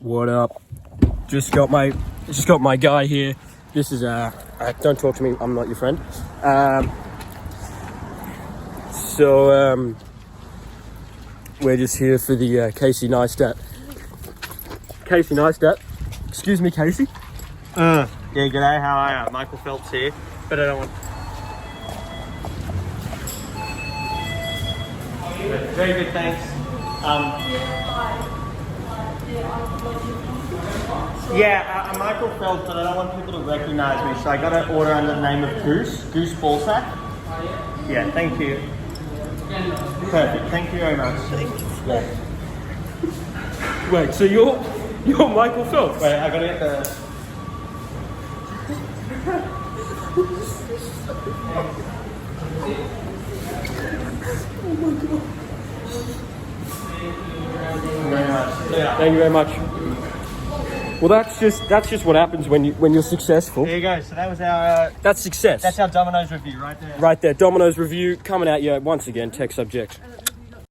What up? Just got my guy here. This is don't talk to me. I'm not your friend. We're just here for the Casey Neistat. Casey Neistat. Excuse me, Casey. Yeah, g'day, how are you? Michael Phelps here, but I don't want... Very good, thanks. I'm Michael Phelps, but I don't want people to recognise me, so I got to order under the name of Goose Ballsack. Yeah, thank you. Perfect, thank you very much. Yeah. Wait, so you're Michael Phelps? Wait, I got to get the... Thank you very much. Well, that's just what happens when you're successful. There you go. So that was our... That's success. That's our Domino's review right there. Right there. Domino's review coming at you once again. Tech subject.